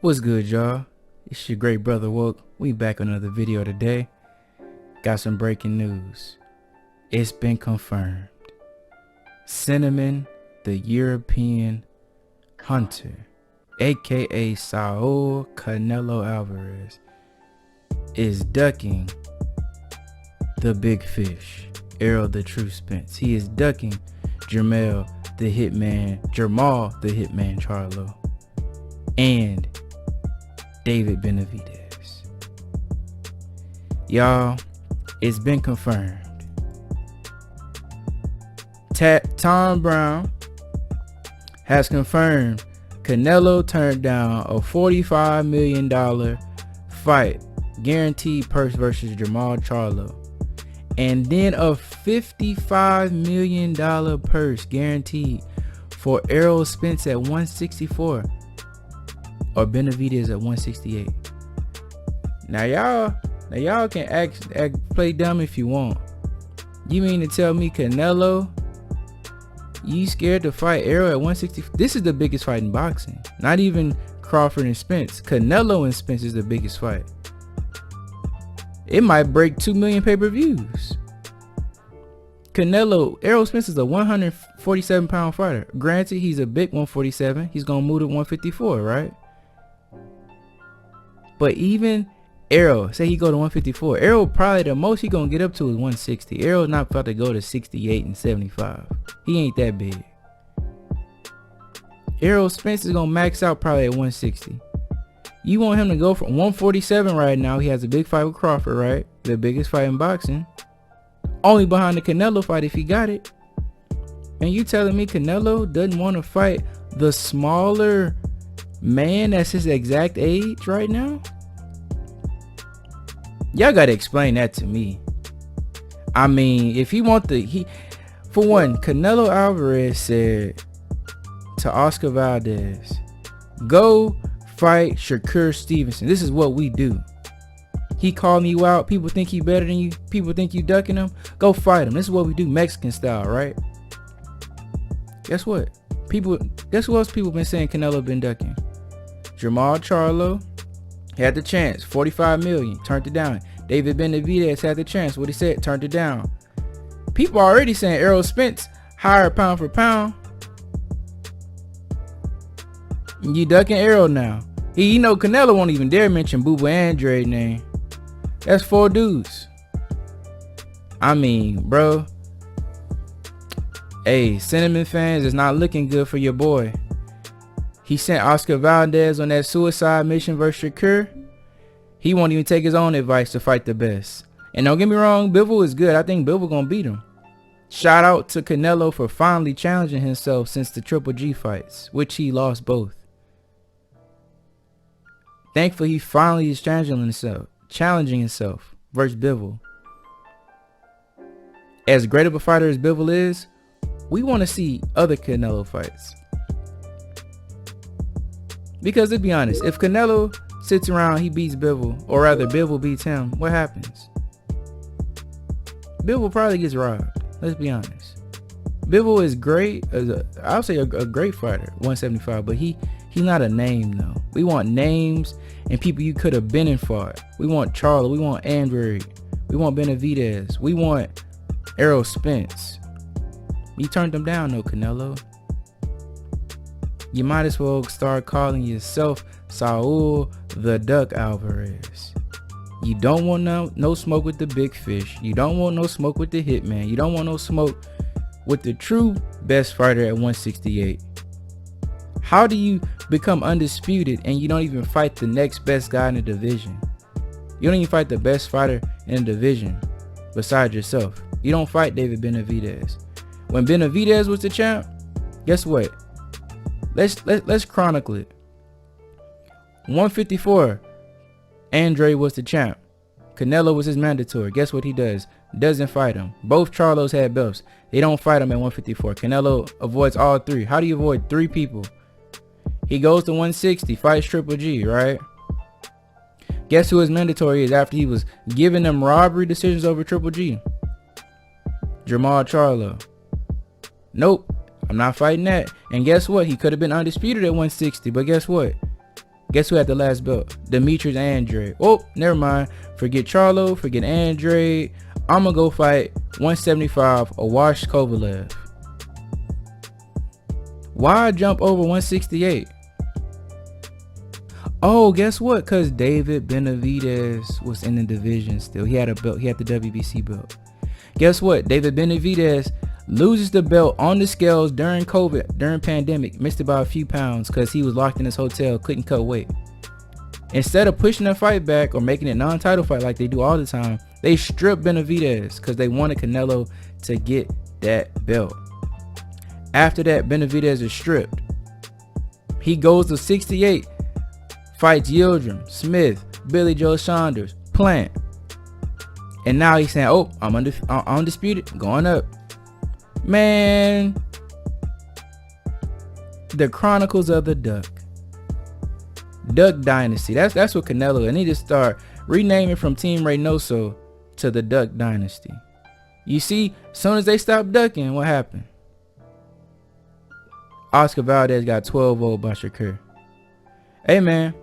What's good, y'all? It's your great brother Woke. We back on another video today. Got some breaking news. It's been confirmed. Cinnamon, the European hunter, aka Saul Canelo Alvarez, is ducking the big fish, Errol the True Spence. He is ducking Jermall the Hitman Charlo, and David Benavidez. Y'all, it's been confirmed. Tom Brown has confirmed Canelo turned down a $45 million fight, guaranteed purse versus Jermall Charlo, and then a $55 million purse guaranteed for Errol Spence at 164 or Benavidez at 168. Now y'all can act play dumb if you want. You mean to tell me Canelo, you scared to fight Errol at 160? This is the biggest fight in boxing. Not even Crawford and Spence. Canelo and Spence is the biggest fight. It might break 2 million pay-per-views. Errol Spence is a 147 pound fighter. Granted, he's a big 147. He's gonna move to 154, right? But even Errol, say he go to 154, Errol probably the most he gonna get up to is 160. Errol's not about to go to 68 and 75. He ain't that big. Errol Spence is gonna max out probably at 160. You want him to go from 147 right now. He has a big fight with Crawford, right? The biggest fight in boxing. Only behind the Canelo fight if he got it. And you telling me Canelo doesn't want to fight the smaller man that's his exact age right now? Y'all gotta explain that to me. I mean, if he want for one, Canelo Alvarez said to Oscar Valdez, go fight Shakur Stevenson. This is what we do. He called me out. People think he better than you. People think you ducking him. Go fight him. This is what we do, Mexican style, right? Guess what? Guess what else people been saying Canelo been ducking? Jermall Charlo had the chance, 45 million, turned it down. David Benavidez had the chance, what he said, turned it down. People already saying Errol Spence higher pound for pound. You ducking Errol now. You know Canelo won't even dare mention Booba Andre name. That's 4 dudes. I mean, bro. Hey, Cinnamon fans, it's not looking good for your boy. He sent Oscar Valdez on that suicide mission versus Shakur. He won't even take his own advice to fight the best. And don't get me wrong, Bivol is good. I think Bivol gonna beat him. Shout out to Canelo for finally challenging himself since the Triple G fights, which he lost both. Thankfully, he finally is challenging himself versus Bivol. As great of a fighter as Bivol is, we want to see other Canelo fights. Because to be honest, if Canelo sits around, he beats Bivol, or rather Bivol beats him, what happens? Bivol probably gets robbed. Let's be honest. Bivol is great, I'll say a great fighter, 175, but he's not a name though. We want names and people you could have been and fought. We want Charlo, we want Andre, we want Benavidez, we want Errol Spence. You turned them down though, Canelo. You might as well start calling yourself Saul the Duck Alvarez. You don't want no smoke with the big fish. You don't want no smoke with the hitman. You don't want no smoke with the true best fighter at 168. How do you become undisputed and you don't even fight the next best guy in the division? You don't even fight the best fighter in the division besides yourself. You don't fight David Benavidez. When Benavidez was the champ, guess what? Let's chronicle it. 154, Andre was the champ. Canelo was his mandatory. Guess what he does? Doesn't fight him. Both Charlos had belts. They don't fight him at 154. Canelo avoids all 3. How do you avoid 3 people? He goes to 160, fights Triple G, right? Guess who his mandatory is after he was giving them robbery decisions over Triple G? Jermall Charlo. Nope. I'm not fighting that. And guess what? He could have been undisputed at 160, but guess what? Guess who had the last belt? Demetrius Andrade. Oh, never mind. Forget Charlo. Forget Andrade. I'm going to go fight 175 Awash Kovalev. Why jump over 168? Oh, guess what? Because David Benavidez was in the division still. He had a belt. He had the WBC belt. Guess what? David Benavidez loses the belt on the scales during COVID, during pandemic. Missed it by a few pounds because he was locked in his hotel, couldn't cut weight. Instead of pushing the fight back or making it non-title fight like they do all the time, they stripped Benavidez because they wanted Canelo to get that belt. After that, Benavidez is stripped. He goes to 68, fights Yildirim, Smith, Billy Joe Saunders, Plant. And now he's saying, oh, I'm undisputed, going up. Man, the Chronicles of the Duck Dynasty. That's what Canelo. I need to start renaming from Team Reynoso to the Duck Dynasty. You see, as soon as they stopped ducking, what happened? Oscar Valdez got 12-0 by Shakur. Hey man,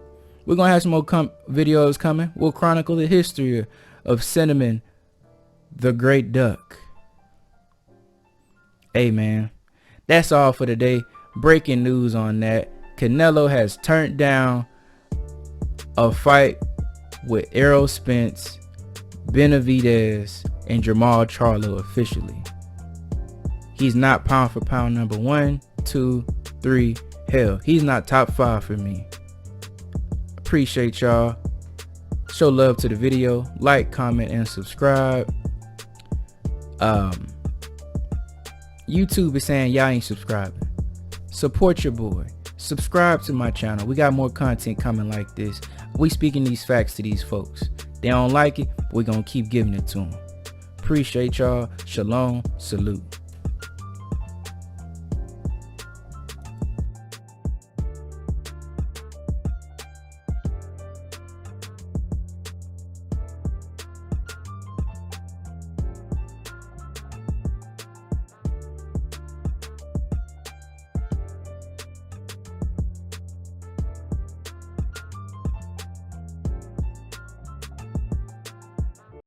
we're gonna have some more videos coming. We'll chronicle the history of Cinnamon, the Great Duck. Hey man, that's all for today. Breaking news on that. Canelo has turned down a fight with Errol Spence, Benavidez, and Jermall Charlo officially. He's not pound for pound number 1, 2, 3. Hell, he's not top 5 for me. Appreciate y'all. Show love to the video. Like, comment, and subscribe. YouTube is saying y'all ain't subscribing. Support your boy. Subscribe to my channel. We got more content coming like this. We speaking these facts to these folks. They don't like it, we're gonna keep giving it to them. Appreciate y'all. Shalom. Salute.